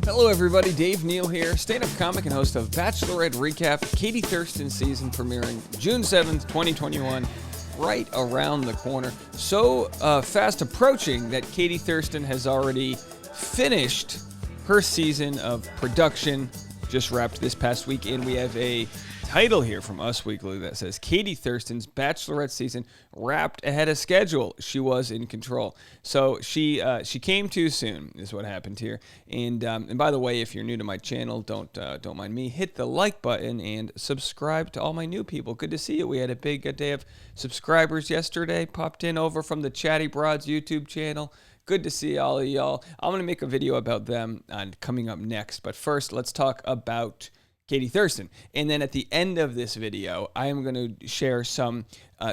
Hello everybody, Dave Neal here, stand-up comic and host of Bachelorette Recap, Katie Thurston season premiering June 7th, 2021, right around the corner. So fast approaching that Katie Thurston has already finished her season of production, just wrapped this past week, and we have a title here from Us Weekly that says Katie Thurston's Bachelorette season wrapped ahead of schedule. She was in control. So she came too soon is what happened here. And by the way, if you're new to my channel, don't mind me. Hit the like button and subscribe to all my new people. Good to see you. We had a big day of subscribers yesterday. Popped in over from the Chatty Broads YouTube channel. Good to see all of y'all. I'm going to make a video about them coming up next. But first, let's talk about Katie Thurston. And then at the end of this video, I am going to share some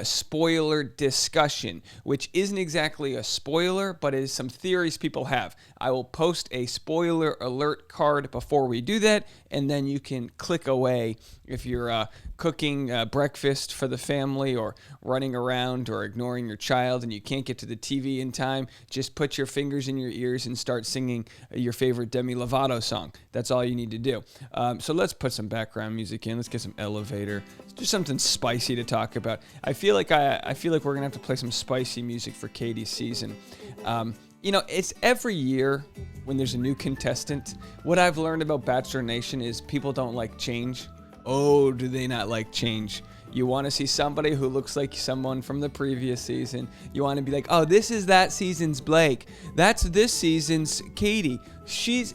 spoiler discussion, which isn't exactly a spoiler, but it is some theories people have. I will post a spoiler alert card before we do that, and then you can click away if you're cooking breakfast for the family or running around or ignoring your child and you can't get to the TV in time. Just put your fingers in your ears and start singing your favorite Demi Lovato song. That's all you need to do. So let's put some background music in. Let's get some elevator. Just something spicy to talk about. I feel like we're gonna have to play some spicy music for Katie's season. You know, it's every year when there's a new contestant. What I've learned about Bachelor Nation is people don't like change. Oh, do they not like change? You want to see somebody who looks like someone from the previous season. You want to be like, oh, this is that season's Blake. That's this season's Katie.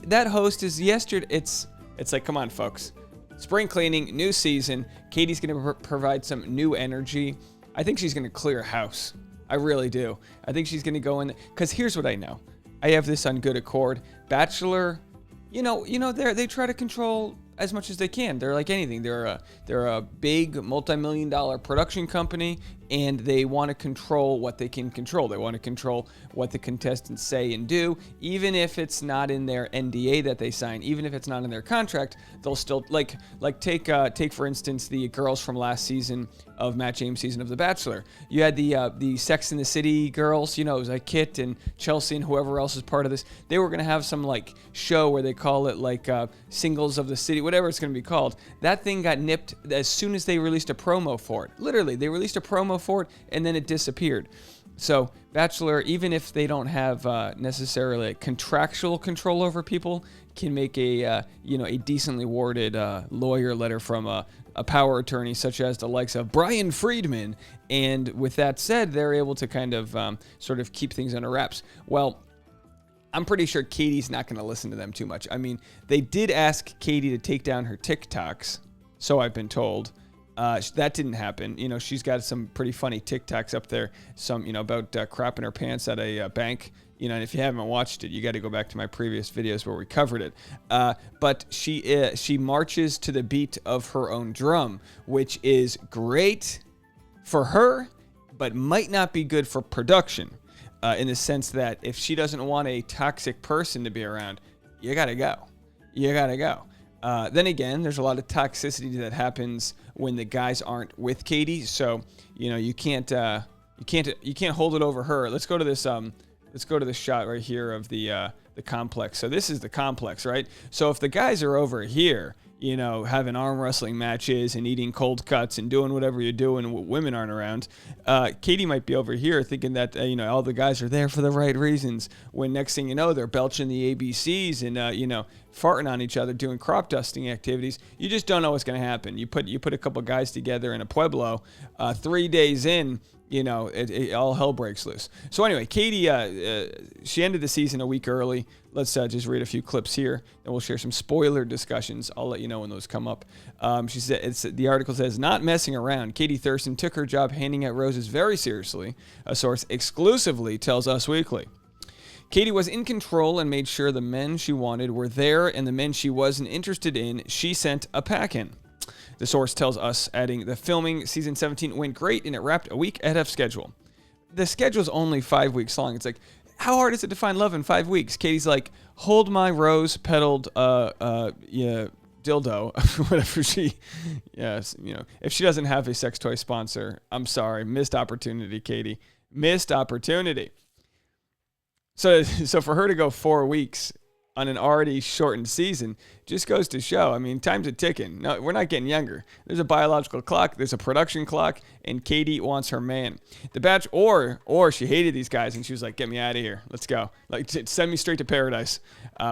That host is yesterday. It's like, come on, folks. Spring cleaning, new season. Katie's going to provide some new energy. I think she's going to clear house. I really do. I think she's going to go in, because here's what I know. I have this on good accord. Bachelor, you know, they try to control as much as they can. They're like anything. They're a big multi-million-dollar production company, and they want to control what they can control. They want to control what the contestants say and do, even if it's not in their NDA that they sign, even if it's not in their contract. They'll still take for instance the girls from last season of Matt James' season of The Bachelor. You had the Sex and the City girls. You know, it was like Kit and Chelsea and whoever else is part of this. They were gonna have some like show where they call it like Singles of the City, whatever it's gonna be called. That thing got nipped as soon as they released a promo for it. Literally, they released a promo for it and then it disappeared. So Bachelor, even if they don't have necessarily contractual control over people, can make a decently worded lawyer letter from a power attorney such as the likes of Brian Friedman. And with that said, they're able to kind of sort of keep things under wraps. Well, I'm pretty sure Katie's not going to listen to them too much. I mean, they did ask Katie to take down her TikToks, so I've been told. That didn't happen. You know, she's got some pretty funny TikToks up there. Some, about crapping her pants at a bank. And if you haven't watched it, you got to go back to my previous videos where we covered it. But she marches to the beat of her own drum, which is great for her, but might not be good for production. In the sense that if she doesn't want a toxic person to be around, you got to go. You got to go. Then again, there's a lot of toxicity that happens when the guys aren't with Katie. So, you can't hold it over her. Let's go to this shot right here of the complex. So this is the complex, right? So if the guys are over here, having arm wrestling matches and eating cold cuts and doing whatever you're doing when women aren't around, Katie might be over here thinking that, all the guys are there for the right reasons, when next thing you know, they're belching the ABCs and, farting on each other, doing crop dusting activities. You just don't know what's going to happen. You put a couple guys together in a Pueblo, 3 days in, all hell breaks loose. So anyway, Katie, she ended the season a week early. Let's just read a few clips here, and we'll share some spoiler discussions. I'll let you know when those come up. She said, the article says, not messing around. Katie Thurston took her job handing out roses very seriously, a source exclusively tells Us Weekly. Katie was in control and made sure the men she wanted were there, and the men she wasn't interested in, she sent a pack in. The source tells Us, adding, the filming season 17 went great and it wrapped a week ahead of schedule. The schedule's only 5 weeks long. It's like, how hard is it to find love in 5 weeks? Katie's like, hold my rose-petaled, dildo, whatever if she doesn't have a sex toy sponsor, I'm sorry, missed opportunity, Katie. Missed opportunity. So for her to go 4 weeks on an already shortened season just goes to show. I mean, time's a ticking. No, we're not getting younger. There's a biological clock. There's a production clock, and Katie wants her man. The Batch, or she hated these guys, and she was like, "Get me out of here. Let's go. Like, send me straight to paradise,"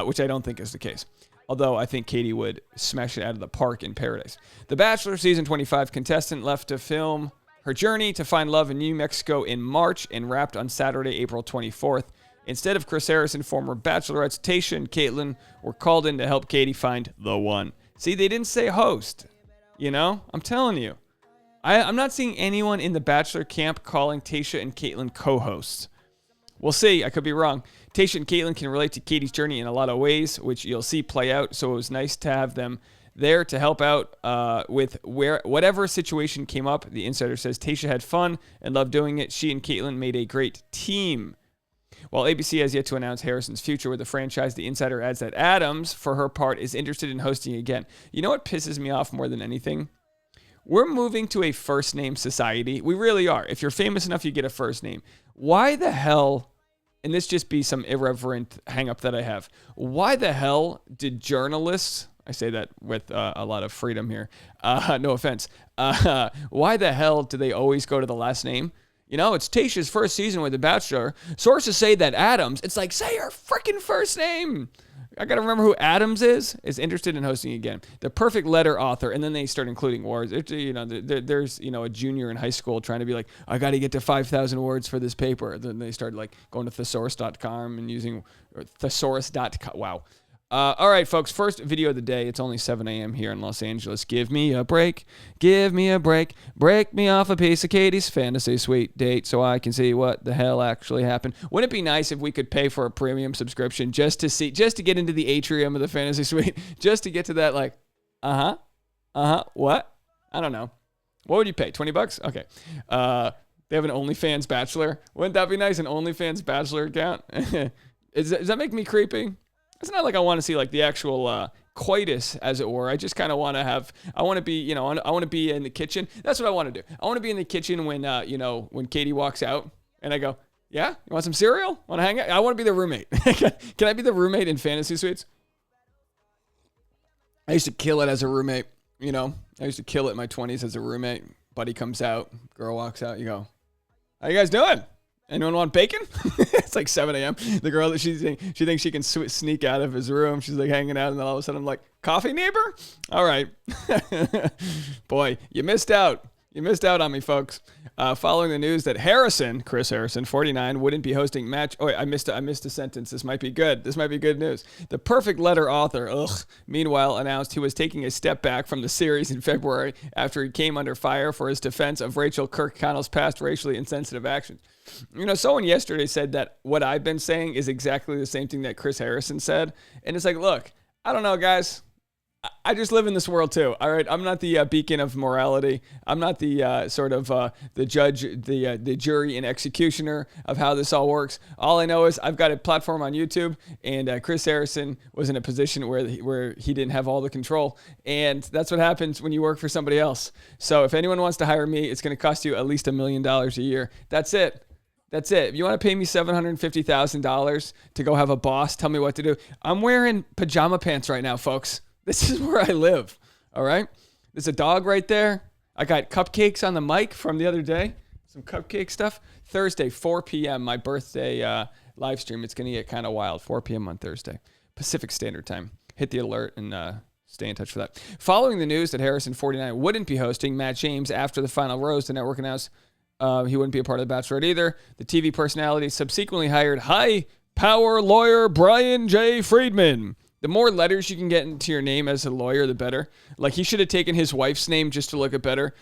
which I don't think is the case. Although I think Katie would smash it out of the park in paradise. The Bachelor season 25 contestant left to film her journey to find love in New Mexico in March and wrapped on Saturday, April 24th. Instead of Chris Harrison, former Bachelorettes Tayshia and Kaitlyn were called in to help Katie find the one. See, they didn't say host. You know? I'm telling you. I'm not seeing anyone in the Bachelor camp calling Tayshia and Kaitlyn co-hosts. We'll see. I could be wrong. Tayshia and Kaitlyn can relate to Katie's journey in a lot of ways, which you'll see play out. So it was nice to have them there to help out with whatever situation came up. The insider says Tayshia had fun and loved doing it. She and Kaitlyn made a great team. While ABC has yet to announce Harrison's future with the franchise, the insider adds that Adams, for her part, is interested in hosting again. You know what pisses me off more than anything? We're moving to a first name society. We really are. If you're famous enough, you get a first name. Why the hell, and this just be some irreverent hang up that I have, why the hell did journalists, I say that with a lot of freedom here, no offense, why the hell do they always go to the last name? You know, it's Tayshia's first season with The Bachelor. Sources say that Adams, it's like, say her freaking first name. I got to remember who Adams is interested in hosting again. The perfect letter author. And then they start including words. You know, there's, you know, a junior in high school trying to be like, I got to get to 5,000 words for this paper. Then they start like going to thesaurus.com and using thesaurus.com. Wow. All right, folks, first video of the day. It's only 7 a.m. here in Los Angeles. Give me a break. Give me a break. Break me off a piece of Katie's fantasy suite date so I can see what the hell actually happened. Wouldn't it be nice if we could pay for a premium subscription just to get into the atrium of the fantasy suite, just to get to that, like, what? I don't know. What would you pay? $20? Okay. They have an OnlyFans Bachelor. Wouldn't that be nice? An OnlyFans Bachelor account? Does that make me creepy? It's not like I want to see like the actual coitus, as it were. I just kind of want to I want to be, you know, I want to be in the kitchen. That's what I want to do. I want to be in the kitchen when, you know, when Katie walks out and I go, yeah, you want some cereal? Want to hang out? I want to be the roommate. Can I be the roommate in fantasy suites? I used to kill it as a roommate, you know. I used to kill it in my 20s as a roommate. Buddy comes out, girl walks out, you go, how you guys doing? Anyone want bacon? It's like 7 a.m. The girl that she thinks she can sneak out of his room. She's like hanging out, and then all of a sudden I'm like, coffee neighbor? All right. Boy, you missed out. You missed out on me, folks. Following the news that Chris Harrison, 49, wouldn't be hosting match. Oh, wait, I missed a sentence. This might be good. This might be good news. The perfect letter author, meanwhile, announced he was taking a step back from the series in February after he came under fire for his defense of Rachel Kirkconnell's past racially insensitive actions. You know, someone yesterday said that what I've been saying is exactly the same thing that Chris Harrison said. And it's like, look, I don't know, guys. I just live in this world too. All right, I'm not the beacon of morality. I'm not the sort of the judge, the jury, and executioner of how this all works. All I know is I've got a platform on YouTube, and Chris Harrison was in a position where he didn't have all the control, and that's what happens when you work for somebody else. So if anyone wants to hire me, it's going to cost you at least $1 million a year. That's it. That's it. If you want to pay me $750,000 to go have a boss tell me what to do, I'm wearing pajama pants right now, folks. This is where I live, all right? There's a dog right there. I got cupcakes on the mic from the other day, some cupcake stuff. Thursday, 4 p.m., my birthday live stream. It's going to get kind of wild, 4 p.m. on Thursday, Pacific Standard Time. Hit the alert and stay in touch for that. Following the news that Harrison, 49, wouldn't be hosting Matt James after the final rose, the network announced he wouldn't be a part of The Bachelorette either. The TV personality subsequently hired high-power lawyer Brian J. Friedman. The more letters you can get into your name as a lawyer, the better. Like, he should have taken his wife's name just to look it better.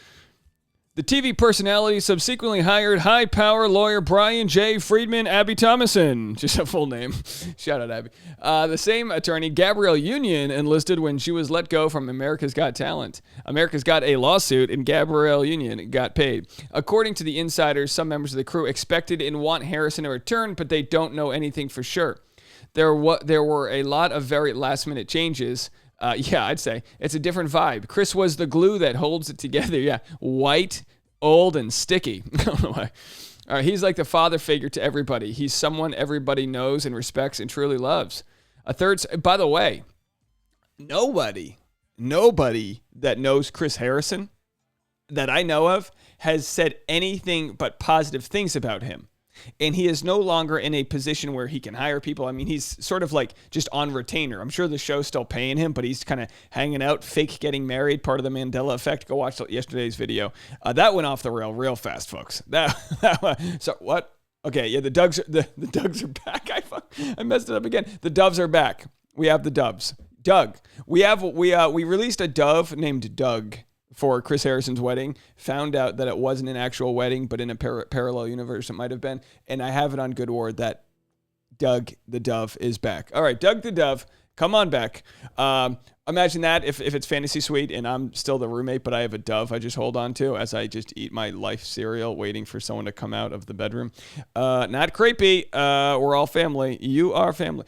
The TV personality subsequently hired high-power lawyer Brian J. Friedman, Abby Thomason. Just a full name. Shout out, Abby. The same attorney, Gabrielle Union, enlisted when she was let go from America's Got Talent. America's got a lawsuit, and Gabrielle Union got paid. According to the insiders, some members of the crew expected and want Harrison to return, but they don't know anything for sure. There were a lot of very last-minute changes. Yeah, I'd say. It's a different vibe. Chris was the glue that holds it together. Yeah, white, old, and sticky. I don't know why. He's like the father figure to everybody. He's someone everybody knows and respects and truly loves. A third, by the way, nobody that knows Chris Harrison that I know of has said anything but positive things about him. And he is no longer in a position where he can hire people. I mean, he's sort of like just on retainer. I'm sure the show's still paying him, but he's kind of hanging out, fake getting married, part of the Mandela effect. Go watch yesterday's video. That went off the rail real fast, folks. So what? Okay, yeah, the Doves are back. I messed it up again. The Doves are back. We have the Doves. Doug. We released a dove named Doug for Chris Harrison's wedding. Found out that it wasn't an actual wedding, but in a parallel universe it might have been. And I have it on good word that Doug the Dove is back. All right, Doug the Dove, come on back. Imagine that if it's Fantasy Suite and I'm still the roommate, but I have a dove I just hold on to as I just eat my life cereal waiting for someone to come out of the bedroom. Not creepy. We're all family. You are family.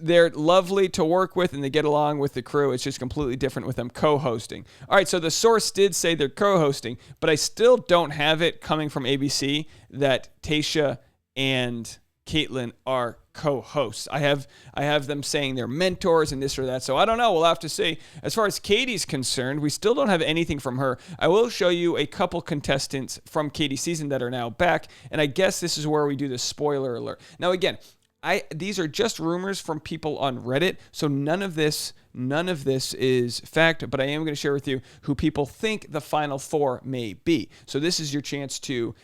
They're lovely to work with and they get along with the crew. It's just completely different with them co-hosting. All right, so the source did say they're co-hosting, but I still don't have it coming from ABC that Tayshia and Kaitlyn are co-hosts. I have them saying they're mentors and this or that. So I don't know. We'll have to see. As far as Katie's concerned, we still don't have anything from her. I will show you a couple contestants from Katie's season that are now back. And I guess this is where we do the spoiler alert. Now, again, these are just rumors from people on Reddit. So none of this is fact, but I am going to share with you who people think the final four may be. So this is your chance to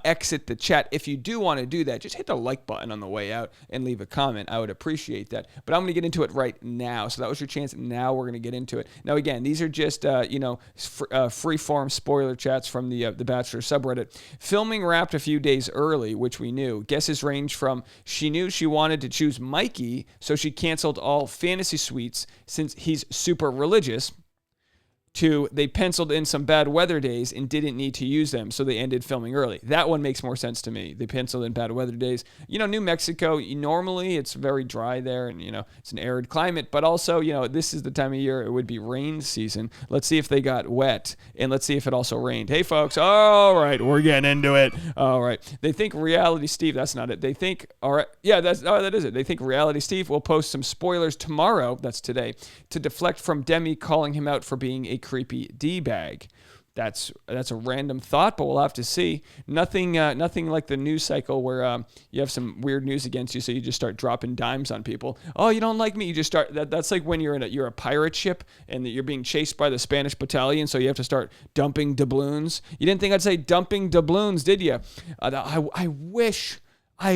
exit the chat. If you do want to do that, just hit the like button on the way out and leave a comment. I would appreciate that. But I'm going to get into it right now. So that was your chance. Now we're going to get into it. Now, again, these are just, free-form spoiler chats from the Bachelor subreddit. Filming wrapped a few days early, which we knew. Guesses range from she knew she wanted to choose Mikey, so she canceled all fantasy suites since he's super religious, to they penciled in some bad weather days and didn't need to use them, so they ended filming early. That one makes more sense to me. They penciled in bad weather days. New Mexico, normally it's very dry there and, it's an arid climate, but also, this is the time of year it would be rain season. Let's see if they got wet, and let's see if it also rained. Hey, folks. All right, we're getting into it. All right. They think Reality Steve, that's not it. They think, all right, yeah, that is it. They think Reality Steve will post some spoilers tomorrow, that's today, to deflect from Demi calling him out for being a creepy D-bag. That's a random thought, but we'll have to see. Nothing like the news cycle where you have some weird news against you, so you just start dropping dimes on people. Oh, you don't like me? You just start. That's like when you're a pirate ship and you're being chased by the Spanish battalion, so you have to start dumping doubloons. You didn't think I'd say dumping doubloons, did you? I wish I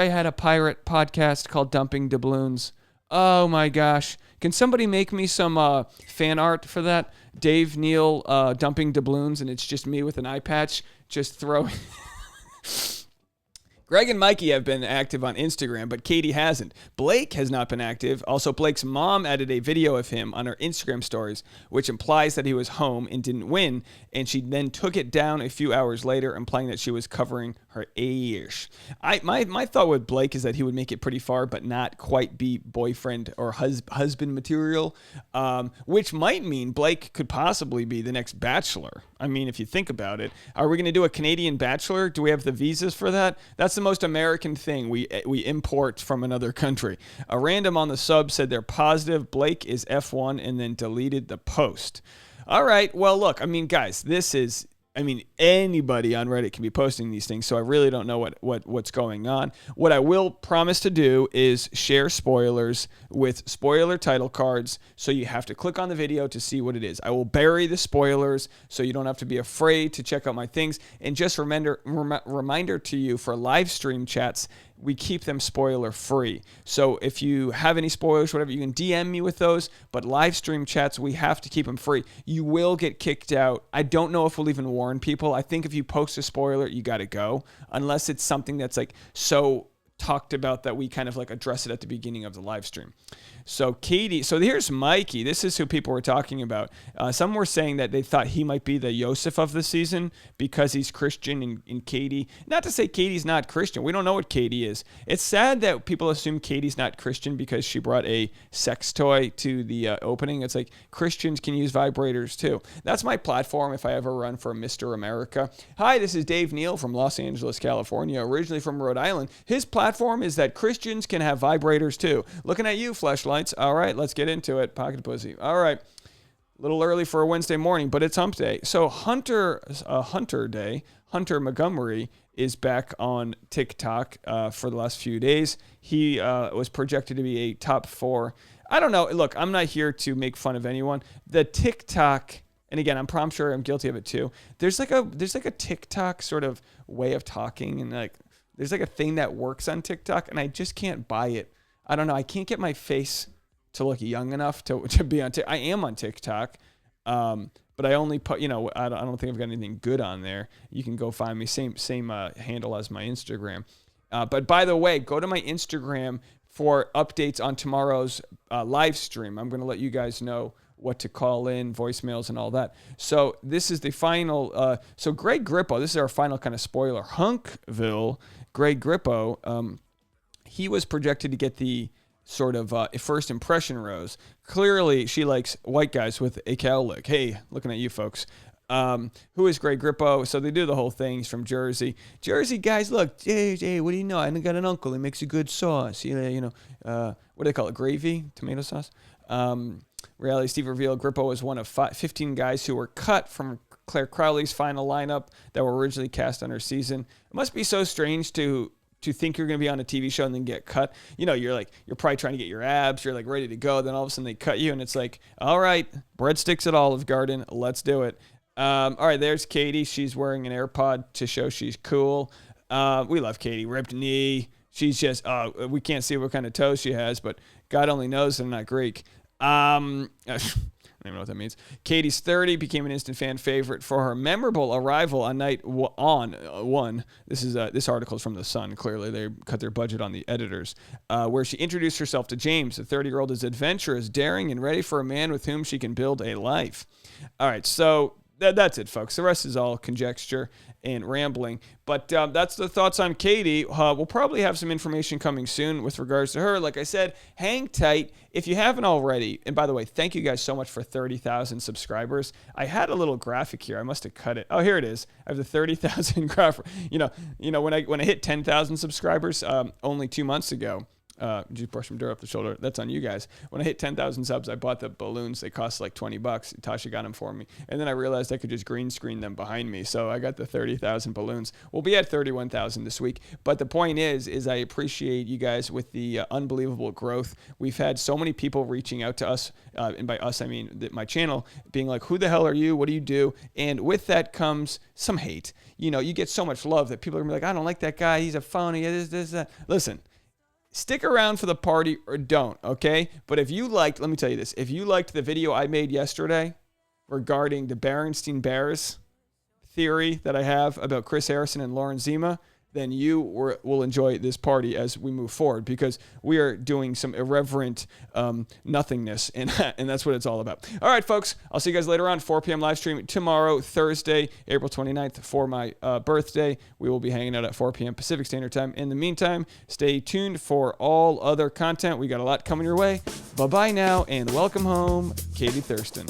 had a pirate podcast called Dumping Doubloons. Oh my gosh. Can somebody make me some fan art for that? Dave Neal dumping doubloons, and it's just me with an eye patch just throwing. Greg and Mikey have been active on Instagram, but Katie hasn't. Blake has not been active. Also, Blake's mom added a video of him on her Instagram stories, which implies that he was home and didn't win, and she then took it down a few hours later, implying that she was covering her age. My thought with Blake is that he would make it pretty far, but not quite be boyfriend or husband material, which might mean Blake could possibly be the next Bachelor. I mean, if you think about it, are we going to do a Canadian Bachelor? Do we have the visas for that? That's the most American thing we import from another country. A random on the sub said they're positive Blake is F1 and then deleted the post. All right. Well, look, guys, anybody on Reddit can be posting these things, so I really don't know what's going on. What I will promise to do is share spoilers with spoiler title cards, so you have to click on the video to see what it is. I will bury the spoilers, so you don't have to be afraid to check out my things. And just reminder to you for live stream chats, we keep them spoiler free. So if you have any spoilers, whatever, you can DM me with those. But live stream chats, we have to keep them free. You will get kicked out. I don't know if we'll even warn people. I think if you post a spoiler, you got to go. Unless it's something that's like so talked about that we kind of like address it at the beginning of the live stream. So here's Mikey. This is who people were talking about. Some were saying that they thought he might be the Yosef of the season because he's Christian and Katie. Not to say Katie's not Christian. We don't know what Katie is. It's sad that people assume Katie's not Christian because she brought a sex toy to the opening. It's like Christians can use vibrators too. That's my platform if I ever run for Mr. America. Hi, this is Dave Neal from Los Angeles, California, originally from Rhode Island. His platform platform is that Christians can have vibrators too. Looking at you, fleshlights. All right, let's get into it. Pocket pussy. All right. A little early for a Wednesday morning, but it's hump day. So Hunter Montgomery is back on TikTok for the last few days. He was projected to be a top 4. I don't know. Look, I'm not here to make fun of anyone. The TikTok, and again, I'm sure I'm guilty of it too. There's like a TikTok sort of way of talking, and like there's like a thing that works on TikTok, and I just can't buy it. I don't know. I can't get my face to look young enough to be on TikTok. I am on TikTok, but I only put, I don't think I've got anything good on there. You can go find me, same handle as my Instagram. But by the way, go to my Instagram for updates on tomorrow's live stream. I'm going to let you guys know what to call in, voicemails, and all that. So this is the final. So Greg Grippo, this is our final kind of spoiler. Hunkville, Greg Grippo, he was projected to get the sort of first impression rose. Clearly, she likes white guys with a cow lick. Hey, looking at you folks. Who is Greg Grippo? So they do the whole thing. He's from Jersey. Jersey guys, look, hey, what do you know? I got an uncle. He makes a good sauce. What do they call it? Gravy? Tomato sauce? Reality Steve revealed Grippo was one of 15 guys who were cut from Claire Crowley's final lineup that were originally cast on her season. It must be so strange to think you're going to be on a TV show and then get cut. You're probably trying to get your abs. You're like ready to go. Then all of a sudden they cut you and it's like, all right, breadsticks at Olive Garden. Let's do it. All right, there's Katie. She's wearing an AirPod to show she's cool. We love Katie. Ripped knee. She's just, we can't see what kind of toes she has, but God only knows they're not Greek. I don't even know what that means. Katie's 30, became an instant fan favorite for her memorable arrival on night one. This article is from The Sun. Clearly, they cut their budget on the editors, where she introduced herself to James. The 30-year-old is adventurous, daring, and ready for a man with whom she can build a life. All right, so that's it, folks. The rest is all conjecture and rambling. But that's the thoughts on Katie. We'll probably have some information coming soon with regards to her. Like I said, hang tight if you haven't already. And by the way, thank you guys so much for 30,000 subscribers. I had a little graphic here. I must have cut it. Oh, here it is. I have the 30,000 graphic. When I hit 10,000 subscribers only 2 months ago. Just brush some dirt off the shoulder. That's on you guys. When I hit 10,000 subs, I bought the balloons. They cost like $20. Tayshia got them for me. And then I realized I could just green screen them behind me. So I got the 30,000 balloons. We'll be at 31,000 this week. But the point is I appreciate you guys with the unbelievable growth. We've had so many people reaching out to us. And by us, I mean my channel, being like, who the hell are you? What do you do? And with that comes some hate. You get so much love that people are going to be like, I don't like that guy. He's a phony. This, that. Listen. Stick around for the party or don't, okay? But let me tell you this. If you liked the video I made yesterday regarding the Berenstein Bears theory that I have about Chris Harrison and Lauren Zima, then you will enjoy this party as we move forward, because we are doing some irreverent nothingness, and that's what it's all about. All right, folks, I'll see you guys later on, 4 p.m. live stream tomorrow, Thursday, April 29th, for my birthday. We will be hanging out at 4 p.m. Pacific Standard Time. In the meantime, stay tuned for all other content. We got a lot coming your way. Bye-bye now, and welcome home, Katie Thurston.